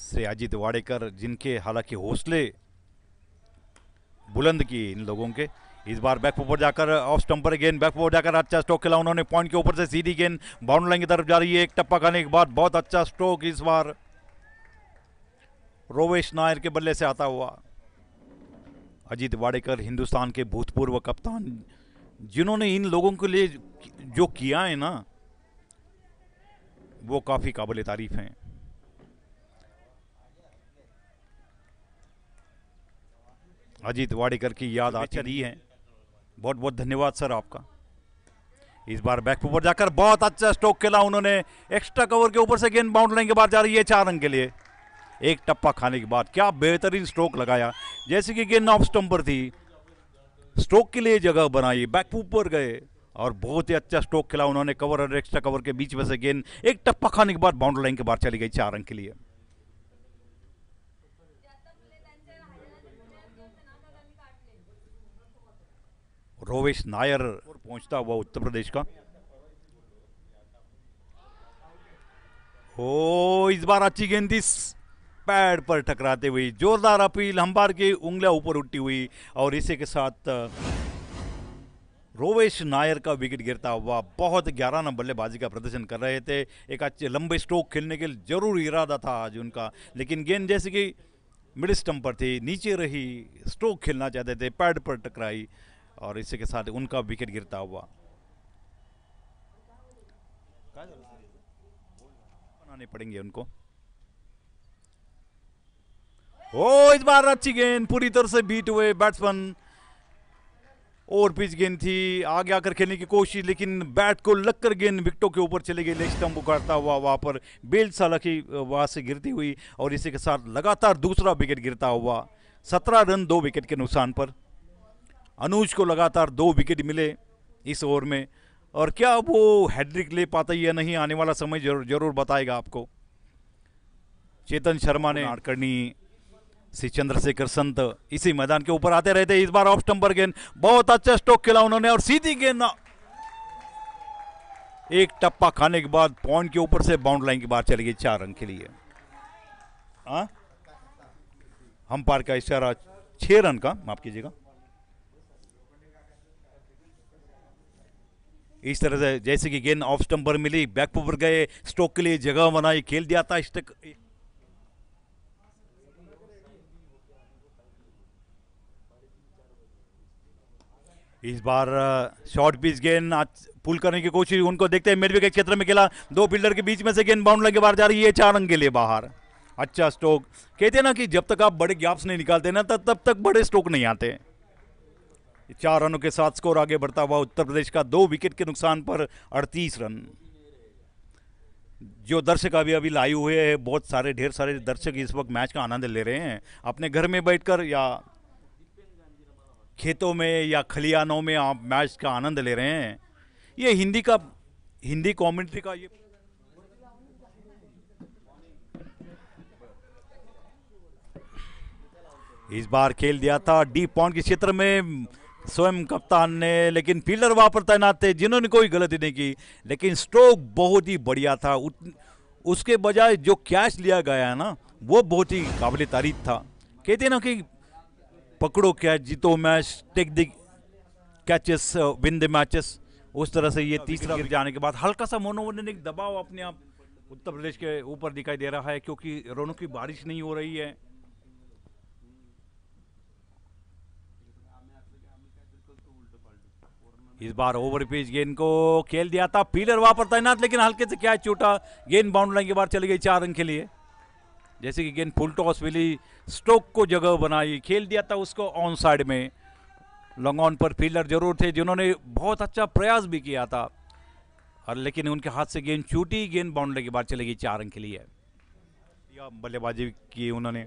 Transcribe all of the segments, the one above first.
से अजीत वाडेकर, जिनके हालांकि हौसले बुलंद किए इन लोगों के। इस बार बैक ऊपर जाकर ऑफ स्टंप पर गेंद, बैक ऊपर जाकर अच्छा स्ट्रोक खेला उन्होंने, पॉइंट के ऊपर से सीधी गेंद बाउंड्री लाइन की तरफ जा रही है। एक टप्पा खाने के बाद बहुत अच्छा स्ट्रोक इस बार रोवेश नायर के बल्ले से आता हुआ। अजीत वाडेकर हिंदुस्तान के भूतपूर्व कप्तान, जिन्होंने इन लोगों के लिए जो किया है ना, वो काफी काबिल तारीफ हैं। अजीत वाडेकर की याद आती दी है। बहुत बहुत धन्यवाद सर आपका। इस बार बैक ऊपर जाकर बहुत अच्छा स्ट्रोक खेला उन्होंने, एक्स्ट्रा कवर के ऊपर से गेंद बाउंड्री लाइन के बाद जा रही है 4 रन के लिए। एक टप्पा खाने के बाद क्या बेहतरीन स्ट्रोक लगाया, जैसे कि गेंद ऑफ स्टंप पर थी, स्ट्रोक के लिए जगह बनाई, बैक ऊपर गए और बहुत ही अच्छा स्ट्रोक खेला उन्होंने। कवर और एक्स्ट्रा कवर के बीच में से गेंद एक टप्पा खाने के बाद बाउंड्री लाइन के बाहर चली गई 4 रन के लिए। रोवेश नायर पहुंचता हुआ उत्तर प्रदेश का। ओ इस बार अच्छी गेंद थी, पैड पर टकराते हुई जोरदार अपील, अंपायर की उंगलियां ऊपर उठती हुई और इसी के साथ रोवेश नायर का विकेट गिरता हुआ। बहुत 11 नंबर बल्लेबाजी का प्रदर्शन कर रहे थे, एक अच्छे लंबे स्ट्रोक खेलने के लिए जरूर इरादा था आज उनका, लेकिन गेंद जैसे कि मिडिल स्टंप पर थी, नीचे रही, स्ट्रोक खेलना चाहते थे, पैड पर टकराई और इसी के साथ उनका विकेट गिरता हुआ। बनाने पड़ेंगे उनको। ओ इस बार अच्छी गेंद, पूरी तरह से बीट हुए बैट्समैन, और पिच गेंद थी, आगे आकर खेलने की कोशिश, लेकिन बैट को लगकर गेंद विकेटों के ऊपर चले गई, लेग स्टंप उखाड़ता हुआ वहां पर बेल सालकी वहां से गिरती हुई और इसी के साथ लगातार दूसरा विकेट गिरता हुआ। 17 रन 2 विकेट के नुकसान पर अनुज को लगातार 2 विकेट मिले इस ओवर में, और क्या वो हैट्रिक ले पाता या नहीं, आने वाला समय जरूर बताएगा आपको। चेतन शर्मा ने करनी, श्री चंद्रशेखर संत इसी मैदान के ऊपर आते रहते। इस बार ऑफ स्टंप पर गेंद, बहुत अच्छा स्ट्रोक खेला उन्होंने और सीधी गेंद एक टप्पा खाने के बाद पॉइंट के ऊपर से बाउंड्री लाइन के बाहर चली गई 4 रन के लिए। अंपायर का इशारा 6 रन का, माफ कीजिएगा। इस तरह से जैसे कि गेंद ऑफ स्टंप पर मिली, बैक पर गए, स्ट्रोक के लिए जगह बनाई, खेल दिया था स्टक। इस बार शॉर्ट पिच गेंद पुल करने की कोशिश, उनको देखते हैं मिड विकेट क्षेत्र में खेला, 2 फील्डर के बीच में से गेंद बाउंड्री के बाहर जा रही है, 4 रन के लिए बाहर। अच्छा स्ट्रोक, कहते हैं ना कि जब तक आप बड़े गैप्स नहीं निकालते ना तब तक बड़े स्ट्रोक नहीं आते। 4 रनों के साथ स्कोर आगे बढ़ता हुआ उत्तर प्रदेश का 2 विकेट के नुकसान पर 38 रन। जो दर्शक अभी लाइव हुए हैं, बहुत सारे ढेर सारे दर्शक इस वक्त मैच का आनंद ले रहे हैं, अपने घर में बैठकर या खेतों में या खलियानों में आप मैच का आनंद ले रहे हैं। ये हिंदी कमेंट्री का ये इस बार खेल दिया था डीप पॉइंट के क्षेत्र में स्वयं कप्तान ने, लेकिन फील्डर वहां पर तैनात थे जिन्होंने कोई गलती नहीं की, लेकिन स्ट्रोक बहुत ही बढ़िया था। उसके बजाय जो कैच लिया गया है ना, वो बहुत ही काबिल तारीफ था। कहते हैं ना कि पकड़ो कैच जीतो match, take the catches win the matches, उस तरह से ये तीसरा गिर जाने के बाद हल्का सा मनोवैज्ञानिक दबाव अपने आप उत्तर प्रदेश के ऊपर दिखाई दे रहा है, क्योंकि रनों की बारिश नहीं हो रही है। इस बार ओवर पिच गेंद को खेल दिया था, फील्डर वहां पर तैनात, लेकिन हल्के से कैच छूटा, गेंद बाउंड्री लाइन के बाहर चली गई 4 रन के लिए। जैसे कि गेंद फुल टॉस मिली, स्ट्रोक को जगह बनाई, खेल दिया था उसको ऑन साइड में। लॉन्ग ऑन पर फील्डर जरूर थे जिन्होंने बहुत अच्छा प्रयास भी किया था, और लेकिन उनके हाथ से गेंद छूटी, गेंद बाउंड्री के बाहर चली गई 4 रन के लिए। बल्लेबाजी की उन्होंने।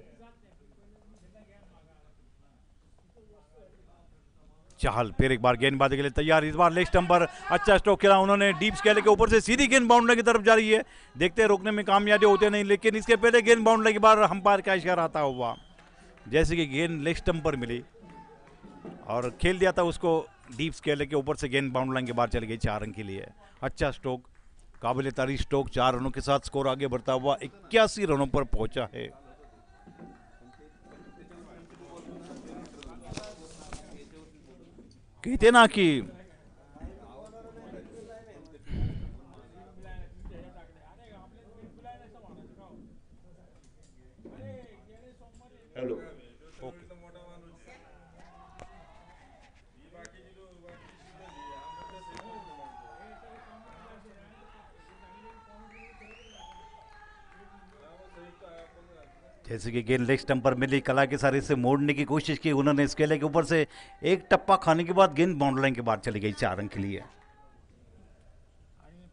चाहल फिर एक बार गेंदबाजी के लिए तैयार, इस बार लेग स्टंप पर अच्छा स्ट्रोक खेला उन्होंने, डीप स्केल के ऊपर से सीधी गेंद बाउंड्री की तरफ जा रही है, देखते हैं रोकने में कामयाबी होते नहीं, लेकिन इसके पहले गेंद बाउंड्री के बाहर अंपायर का इशारा आता हुआ, जैसे कि गेंद लेग स्टंप पर मिली और खेल दिया था उसको डीप स्केल के ऊपर से, गेंद बाउंड्री लाइन के बाहर चली गई 4 रन के लिए। अच्छा स्ट्रोक, काबिल तारीफ स्ट्रोक, 4 रनों के साथ स्कोर आगे बढ़ता हुआ 81 रनों पर पहुंचा है। कहते ना कि हेलो जैसे कि गेंद लेग स्टंप पर मिली, कला के सारे से मोड़ने की कोशिश की उन्होंने, इस केले के ऊपर से एक टप्पा खाने के बाद गेंद बाउंड्री लाइन के बाद चली गई 4 रन के लिए।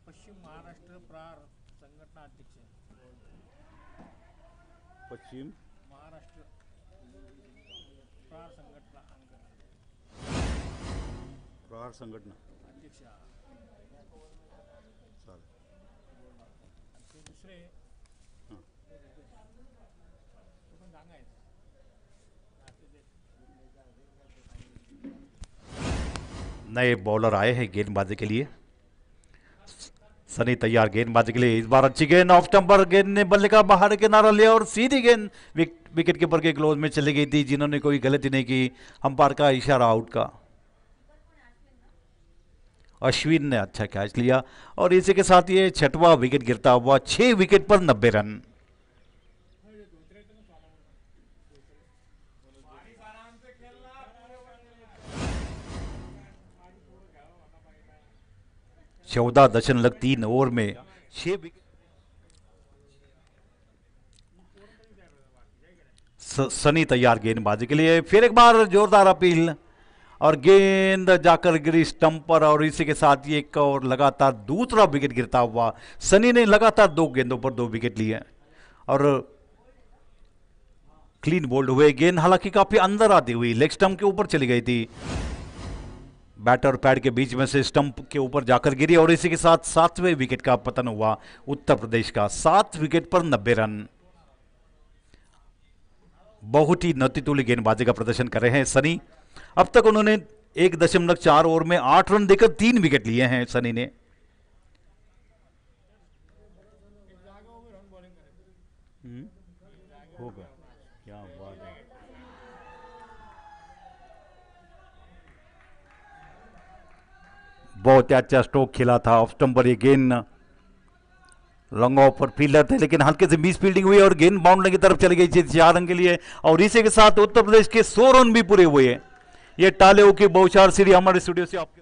पश्चिम महाराष्ट्र प्रहार संघटना अध्यक्ष, पश्चिम महाराष्ट्र प्रहार संघटना प्रहार संघटना अध्यक्ष दुसरे नए बॉलर आए हैं गेंदबाजी के लिए। सनी तैयार गेंदबाजी के लिए, इस बार अच्छी गेंद ऑफ स्टंप पर, गेंद ने बल्ले का बाहर किनारा लिया और सीधी गेंद विकेट कीपर के क्लोज में चली गई थी, जिन्होंने कोई गलती नहीं की। अंपायर का इशारा आउट का। अश्विन ने अच्छा कैच लिया और इसी के साथ ये 6वां विकेट गिरता हुआ, 6 विकेट पर 90 रन। चौदह 14.3 ओवर में 6 विकेट। सनी तैयार गेंदबाजी के लिए, फिर एक बार जोरदार अपील और गेंद जाकर गिरी स्टंप पर और इसी के साथ ये एक और लगातार दूसरा विकेट गिरता हुआ। सनी ने लगातार 2 गेंदों पर 2 विकेट लिए और क्लीन बोल्ड हुए। गेंद हालांकि काफी अंदर आती हुई लेग स्टंप के ऊपर चली गई थी, बैट और पैड के बीच में से स्टंप के ऊपर जाकर गिरी और इसी के साथ 7वें विकेट का पतन हुआ उत्तर प्रदेश का। 7 विकेट पर 90 रन। बहुत ही नतीतुल्य गेंदबाजी का प्रदर्शन कर रहे हैं सनी। अब तक उन्होंने 1.4 ओवर में 8 रन देकर 3 विकेट लिए हैं सनी ने। होगा क्या बात है। बहुत अच्छा स्ट्रोक खेला था ऑफ स्टंप पर, ये गेंद लॉन्ग ऑफ पर फील्डर थे लेकिन हल्के से मिस फील्डिंग हुई और गेंद बाउंड्री की तरफ चली गई थी 4 रन के लिए और इसी के साथ उत्तर प्रदेश के 100 रन भी पूरे हुए। ये टाले की बहुचार सीढ़ी हमारे स्टूडियो से आपके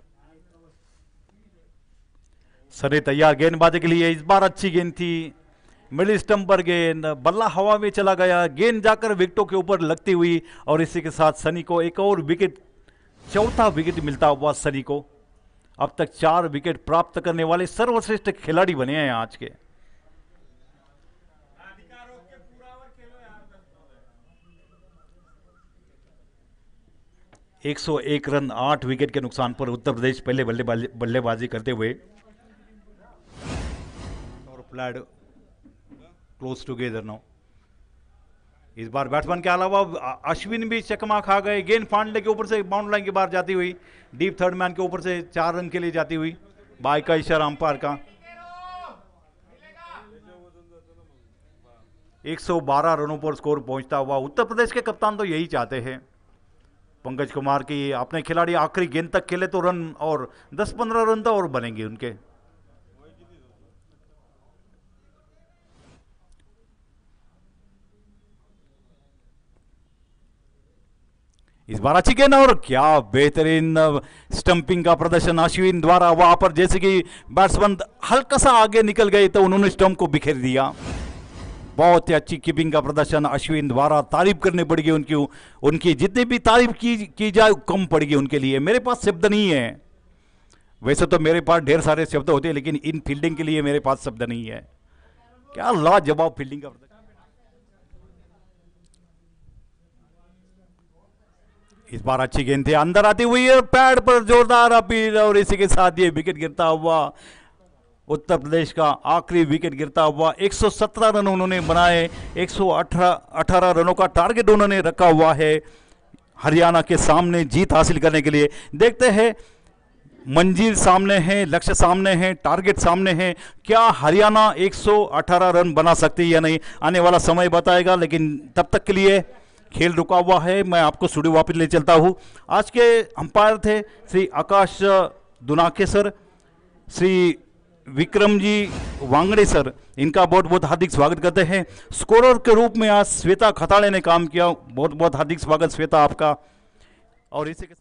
सनी तैयार गेंदबाजी के लिए, इस बार अच्छी गेंद थी, मिडिल स्टंप पर गेंद, बल्ला हवा में चला गया, गेंद जाकर विकेटों के ऊपर लगती हुई और इसी के साथ सनी को एक और विकेट, 4था विकेट मिलता हुआ सनी को। अब तक 4 विकेट प्राप्त करने वाले सर्वश्रेष्ठ खिलाड़ी बने हैं आज के। एक 101 रन 8 विकेट के नुकसान पर उत्तर प्रदेश पहले बल्लेबाजी करते हुए और प्लेड क्लोज टुगेदर नाउ। इस बार बैट्समैन के अलावा अश्विन भी चकमा खा गए, गेंद फांडले के ऊपर से बाउंड्री लाइन के बाहर जाती हुई, डीप थर्ड मैन के ऊपर से 4 रन के लिए जाती हुई। बाई का इशारा अंपायर का। 112 रनों पर स्कोर पहुंचता हुआ। उत्तर प्रदेश के कप्तान तो यही चाहते हैं पंकज कुमार की अपने खिलाड़ी आखिरी गेंद तक खेले तो रन और 10-15 रन तो और बनेंगे उनके। इस बार अच्छी गेंद और क्या बेहतरीन स्टंपिंग का प्रदर्शन अश्विन द्वारा। वहां पर जैसे कि बैट्समैन हल्का सा आगे निकल गए तो उन्होंने स्टंप को बिखेर दिया। बहुत ही अच्छी कीपिंग का प्रदर्शन अश्विन द्वारा, तारीफ करनी पड़ेगी उनकी जितनी भी तारीफ की जाए कम पड़ेगी उनके लिए। मेरे पास शब्द नहीं है, वैसे तो मेरे पास ढेर सारे शब्द होते हैं लेकिन इन फील्डिंग के लिए मेरे पास शब्द नहीं है। क्या लाजवाब फील्डिंग का प्रदर्शन। इस बार अच्छी गेंद थी, अंदर आती हुई है, पैड पर जोरदार अपील और इसी के साथ ये विकेट गिरता हुआ। उत्तर प्रदेश का आखिरी विकेट गिरता हुआ। 117 रन उन्होंने बनाए, 118 रनों का टारगेट उन्होंने रखा हुआ है हरियाणा के सामने जीत हासिल करने के लिए। देखते हैं मंजिल सामने है, लक्ष्य सामने है, टारगेट सामने है, क्या हरियाणा 118 रन बना सकती है या नहीं, आने वाला समय बताएगा। लेकिन तब तक के लिए खेल रुका हुआ है, मैं आपको स्टूडियो वापस ले चलता हूँ। आज के अंपायर थे श्री आकाश दुनाके सर, श्री विक्रम जी वांगड़े सर, इनका बहुत बहुत हार्दिक स्वागत करते हैं। स्कोरर के रूप में आज श्वेता खताड़े ने काम किया, बहुत बहुत हार्दिक स्वागत श्वेता आपका। और इसी के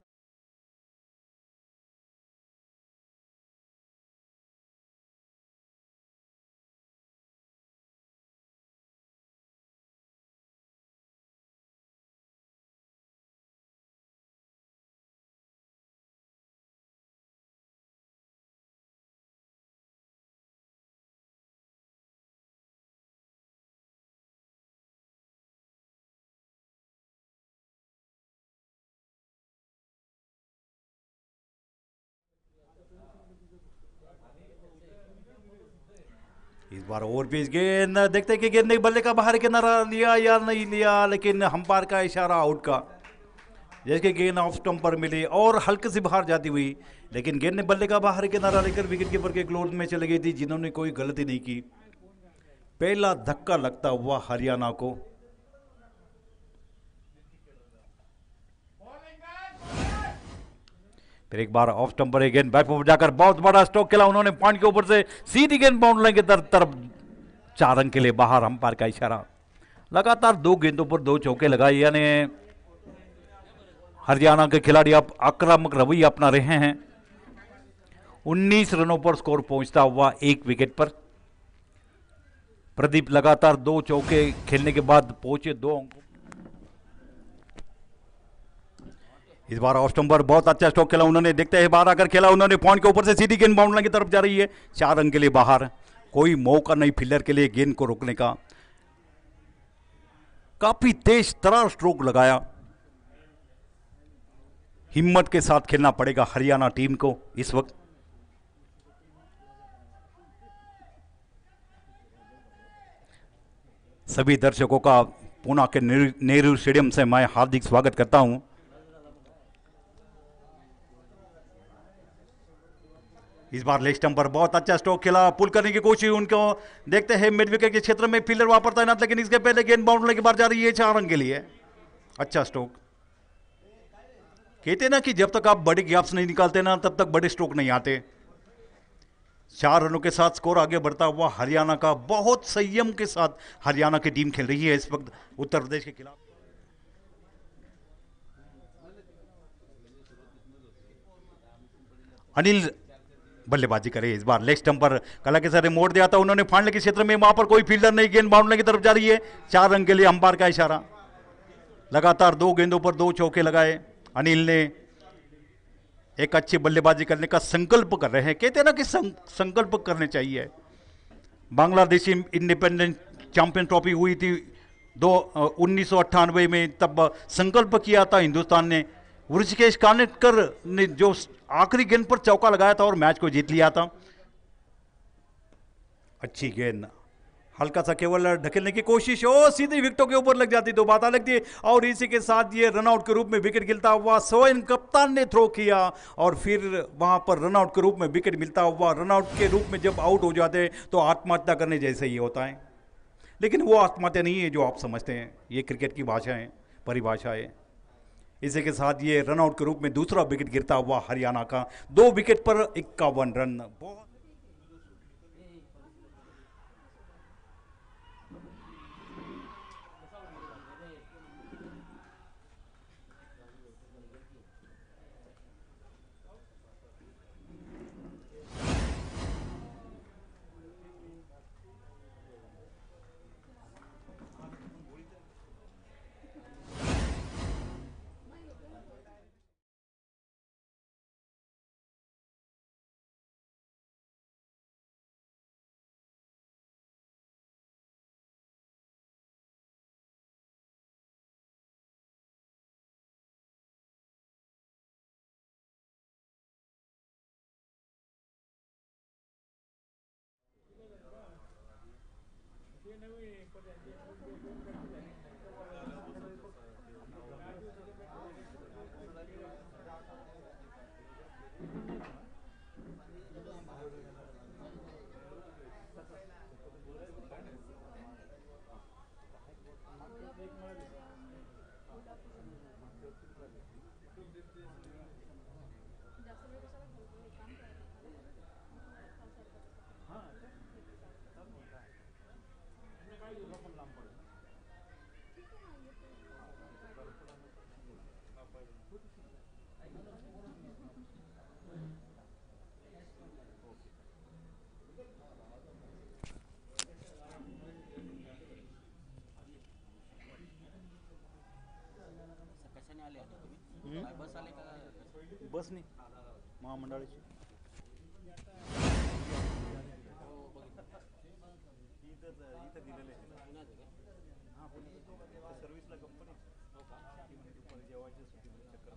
इस बार ओवर पिच गेंद, देखते हैं कि गेंद ने बल्ले का बाहर किनारा लिया या नहीं लिया, लेकिन अंपायर का इशारा आउट का। जैसे गेंद ऑफ स्टंप पर मिली और हल्के से बाहर जाती हुई, लेकिन गेंद ने बल्ले का बाहर किनारा लेकर विकेट कीपर के क्लोज में चली गई थी, जिन्होंने कोई गलती नहीं की। पहला धक्का लगता हुआ हरियाणा को। फिर एक बार ऑफ स्टंप पर एक गेंद बैक पर जाकर बहुत बड़ा स्ट्रोक खेला उन्होंने, पॉइंट के ऊपर से सीधी गेंद बाउंड्री की तरफ 4 रन के लिए बाहर, अंपायर का इशारा। लगातार 2 गेंदों पर 2 चौके लगाए, यानी हरियाणा के खिलाड़ी अब आक्रामक रवैया अपना रहे हैं। 19 रनों पर स्कोर पहुंचता हुआ 1 विकेट पर। प्रदीप लगातार 2 चौके खेलने के बाद पहुंचे 2 अंकों। इस बार ऑफ स्टंप पर बहुत अच्छा स्ट्रोक खेला उन्होंने, देखते हैं बाहर आकर खेला उन्होंने, पॉइंट के ऊपर से सीधी गेंद बाउंड्री की तरफ जा रही है, 4 रन के लिए बाहर। कोई मौका नहीं फील्डर के लिए गेंद को रोकने का। काफी तेज तरार स्ट्रोक लगाया। हिम्मत के साथ खेलना पड़ेगा हरियाणा टीम को इस वक्त। सभी दर्शकों का पुणे के नेहरू स्टेडियम से मैं हार्दिक स्वागत करता हूं। इस बार लेग स्टंप पर बहुत अच्छा स्ट्रोक खेला, पुल करने की कोशिश उनको, देखते हैं मिड विकेट के क्षेत्र में फील्डर वहां पर तैनात, लेकिन इसके पहले गेंद बाउंड्री के बाहर जा रही है, 4 रन के लिए। अच्छा स्ट्रोक। कहते ना कि जब तक आप बड़े गैप्स नहीं निकालते ना, तब तक बड़े स्ट्रोक नहीं आते। 4 रनों के साथ स्कोर आगे बढ़ता हुआ हरियाणा का, बहुत संयम के साथ हरियाणा की टीम खेल रही है इस वक्त उत्तर प्रदेश के खिलाफ। अनिल बल्लेबाजी करे, इस बार लेग स्टंप पर कला के सारे मोड़ दिया था उन्होंने, फांडले के क्षेत्र में, वहां पर कोई फील्डर नहीं, गेंद बाउंड्री की तरफ जा रही है, 4 रन के लिए अंपायर का इशारा। लगातार 2 गेंदों पर 2 चौके लगाए अनिल ने, एक अच्छी बल्लेबाजी करने का संकल्प कर रहे हैं। कहते हैं ना कि संकल्प करने चाहिए। बांग्लादेशी इंडिपेंडेंट चैंपियन ट्रॉफी हुई थी 1998 में, तब संकल्प किया था हिंदुस्तान ने। ऋषिकेश कानेटकर ने जो आखिरी गेंद पर चौका लगाया था और मैच को जीत लिया था। अच्छी गेंद, हल्का सा केवल ढकेलने की कोशिश, हो सीधी विकेटों के ऊपर लग जाती तो बात अलग थी। और इसी के साथ ये रनआउट के रूप में विकेट गिरता हुआ, स्वयं कप्तान ने थ्रो किया और फिर वहां पर रनआउट के रूप में विकेट मिलता हुआ। रनआउट के रूप में जब आउट हो जाते हैं तो आत्महत्या करने जैसे ही होता है, लेकिन वो आत्महत्या नहीं है जो आप समझते हैं, ये क्रिकेट की भाषा है, परिभाषा है। इसी के साथ ये रनआउट के रूप में दूसरा विकेट गिरता हुआ हरियाणा का, 2 विकेट पर 51 रन। बहुत कशाने आले आता तुम्ही? काय बस आले का? बस नाही महामंडळाची इथं दिलेलं आहे हां पण सर्व्हिसला कंपनी हो का दुपारी जेवायची सुट्टी चक्कर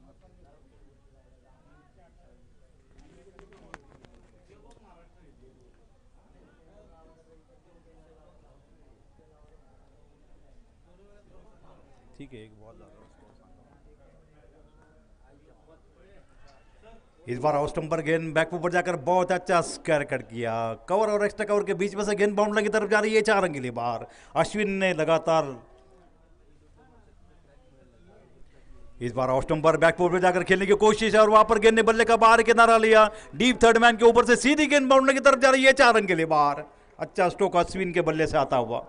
ठीक है एक बहुत ज़्यादा इस बार ऑस्टम्पर गेंद बैक पर जाकर बहुत अच्छा स्क्वायर कट किया कवर और एक्स्ट्रा कवर के बीच में से गेंद बाउंड्री की तरफ जा रही है 4 रन के लिए बाहर अश्विन ने लगातार इस बार ऑस्टम्पर बैक पर जाकर खेलने की कोशिश है और वहां पर गेंद ने बल्ले का बाहर किनारा लिया डीप थर्ड मैन के ऊपर से सीधी गेंद बाउंड्री की तरफ जा रही है 4 रन के लिए बाहर अच्छा स्ट्रोक अश्विन के बल्ले से आता हुआ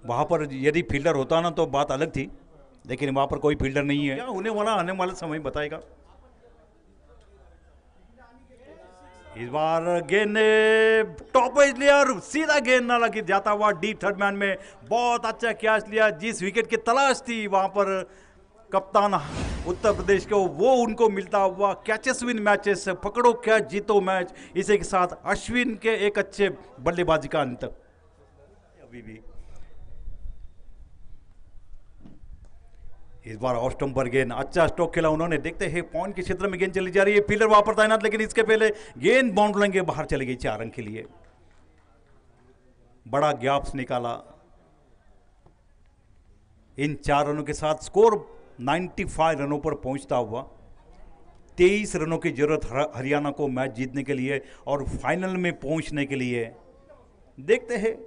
वहां पर यदि फील्डर होता ना तो बात अलग थी लेकिन वहां पर कोई फील्डर नहीं है क्या होने वाला आने वाला समय बताएगा इस बार गेंद ने टॉप एज लिया और सीधा गेंद नाला की जाता हुआ डीप थर्ड मैन में बहुत अच्छा कैच लिया जिस विकेट की तलाश थी वहां पर कप्तान उत्तर प्रदेश को वो उनको मिलता हुआ कैचेस विन मैचेस पकड़ो कैच जीतो मैच इसी के साथ अश्विन के एक अच्छे बल्लेबाजी का अंत अभी भी इस बार ऑस्टम्पर गेंद अच्छा स्ट्रोक खेला उन्होंने देखते हैं पॉइंट के क्षेत्र में गेंद चली जा रही है फील्डर वहां पर तैनात लेकिन इसके पहले गेंद बाउंड्री के बाहर चली गई 4 रन के लिए बड़ा गैप्स निकाला इन 4 रनों के साथ स्कोर 95 रनों पर पहुंचता हुआ 23 रनों की जरूरत हरियाणा को मैच जीतने के लिए और फाइनल में पहुंचने के लिए देखते हैं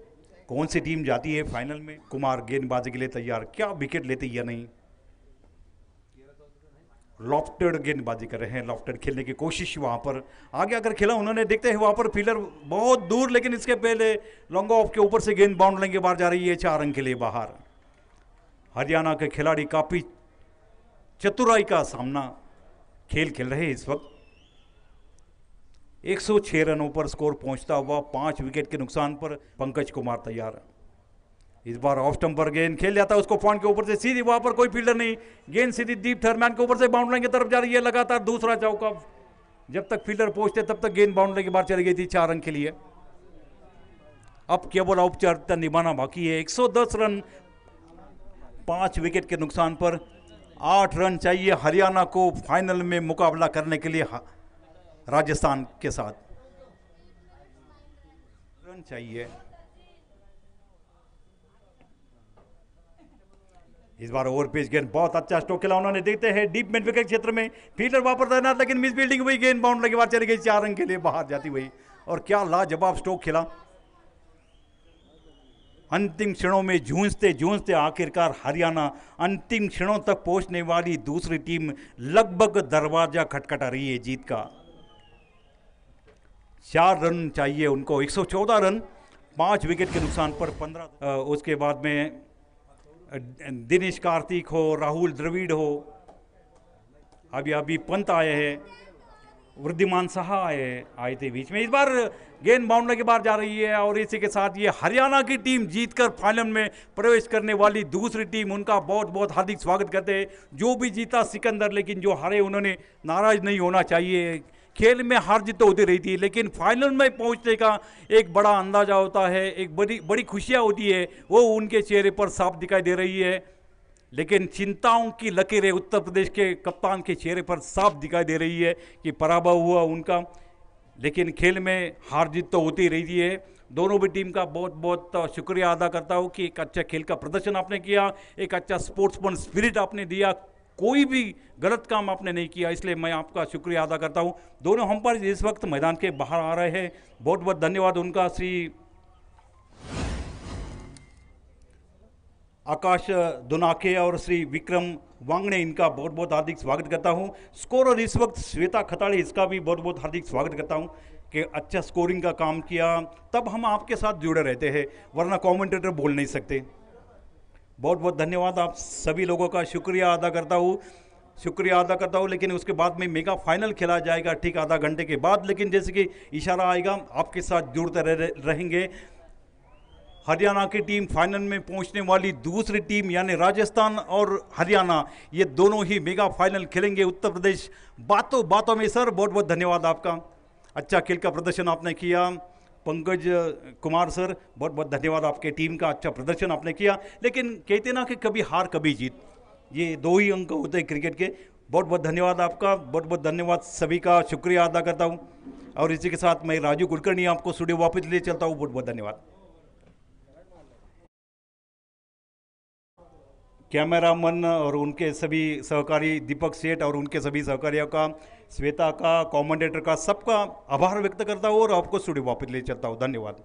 कौन सी टीम जाती है फाइनल में कुमार गेंदबाजी के लिए तैयार क्या विकेट लेते या नहीं लॉफ्टेड गेंदबाजी कर रहे हैं लॉफ्टेड खेलने की कोशिश वहां पर आगे आकर खेला उन्होंने देखते हैं वहां पर फील्डर बहुत दूर लेकिन इसके पहले लॉन्ग ऑफ के ऊपर से गेंद बाउंड्री के बाहर जा रही है 4 रन के लिए बाहर हरियाणा के खिलाड़ी काफी चतुराई का सामना खेल खेल रहे हैं इस वक्त 106 रनों पर स्कोर पहुंचता हुआ 5 विकेट के नुकसान पर पंकज कुमार तैयार इस बार ऑफ स्टंपर गेंद खेल जाता है उसको पॉइंट के ऊपर से सीधी वहां पर कोई फील्डर नहीं गेंद सीधी डीप थर्ड मैन के ऊपर से बाउंड्री की तरफ जा रही है लगातार दूसरा चौका जब तक फील्डर पहुंचते तब तक गेंद बाउंड्री के बाहर चली गई थी 4 रन के लिए अब केवल औपचारिकता निभाना बाकी है 110 रन 5 विकेट के नुकसान पर 8 रन चाहिए हरियाणा को फाइनल में मुकाबला करने के लिए राजस्थान के साथ रन चाहिए इस बार ओवर पेज गेंद बहुत अच्छा स्ट्रोक खेला उन्होंने देखते हैं डीप मिड विकेट क्षेत्र में फील्डर वहां पर तैनात लेकिन मिस फील्डिंग हुई गेंद बाउंड्री के बाद चली गई 4 रन के लिए बाहर जाती हुई और क्या लाजवाब स्ट्रोक खेला अंतिम क्षणों में जूझते जूझते आखिरकार हरियाणा अंतिम क्षणों तक पहुंचने वाली दूसरी टीम लगभग दरवाजा खटखटा रही है जीत का 4 रन चाहिए उनको 114 रन 5 विकेट के नुकसान पर 15 उसके बाद में दिनेश कार्तिक हो राहुल द्रविड़ हो अभी पंत आए हैं वृद्धिमान साहा आए थे बीच में इस बार गेंद बाउंड्री के बाहर जा रही है और इसी के साथ ये हरियाणा की टीम जीतकर फाइनल में प्रवेश करने वाली दूसरी टीम उनका बहुत बहुत हार्दिक स्वागत करते हैं जो भी जीता सिकंदर लेकिन जो हारे उन्होंने नाराज नहीं होना चाहिए खेल में हार जीत तो होती रही थी लेकिन फाइनल में पहुंचने का एक बड़ा अंदाजा होता है एक बड़ी खुशियां होती है वो उनके चेहरे पर साफ दिखाई दे रही है लेकिन चिंताओं की लकीरें उत्तर प्रदेश के कप्तान के चेहरे पर साफ दिखाई दे रही है कि पराभव हुआ उनका लेकिन खेल में हार जीत तो होती रही है दोनों भी टीम का बहुत बहुत शुक्रिया अदा करता हूँ कि एक अच्छा खेल का प्रदर्शन आपने किया एक अच्छा स्पोर्ट्समैन स्पिरिट आपने दिया कोई भी गलत काम आपने नहीं किया इसलिए मैं आपका शुक्रिया अदा करता हूं दोनों हम पर इस वक्त मैदान के बाहर आ रहे हैं बहुत बहुत धन्यवाद उनका श्री आकाश दुनाखे और श्री विक्रम वांगणे, इनका बहुत बहुत हार्दिक स्वागत करता हूं। स्कोरर इस वक्त श्वेता खताड़े, इसका भी बहुत बहुत हार्दिक स्वागत करता हूं कि अच्छा स्कोरिंग का काम किया, तब हम आपके साथ जुड़े रहते हैं, वरना कमेंटेटर बोल नहीं सकते। बहुत बहुत धन्यवाद आप सभी लोगों का शुक्रिया अदा करता हूँ। लेकिन उसके बाद में मेगा फाइनल खेला जाएगा ठीक आधा घंटे के बाद, लेकिन जैसे कि इशारा आएगा आपके साथ जुड़ते रहेंगे। हरियाणा की टीम फाइनल में पहुंचने वाली दूसरी टीम यानी राजस्थान और हरियाणा, ये दोनों ही मेगा फाइनल खेलेंगे। उत्तर प्रदेश बातों बातों में सर बहुत बहुत धन्यवाद आपका, अच्छा खेल का प्रदर्शन आपने किया। पंकज कुमार सर बहुत बहुत धन्यवाद, आपके टीम का अच्छा प्रदर्शन आपने किया। लेकिन कहते ना कि कभी हार कभी जीत, ये दो ही अंक होते हैं क्रिकेट के। बहुत बहुत धन्यवाद आपका, बहुत बहुत धन्यवाद, सभी का शुक्रिया अदा करता हूँ। और इसी के साथ मैं राजू कुलकर्णी आपको स्टूडियो वापस ले चलता हूँ। बहुत बहुत धन्यवाद। कैमरामैन और उनके सभी सहकारी, दीपक सेठ और उनके सभी सहकारियों का, श्वेता का, कमेंटेटर का, सबका आभार व्यक्त करता हूँ और आपको स्टूडियो वापस ले चलता हूँ। धन्यवाद।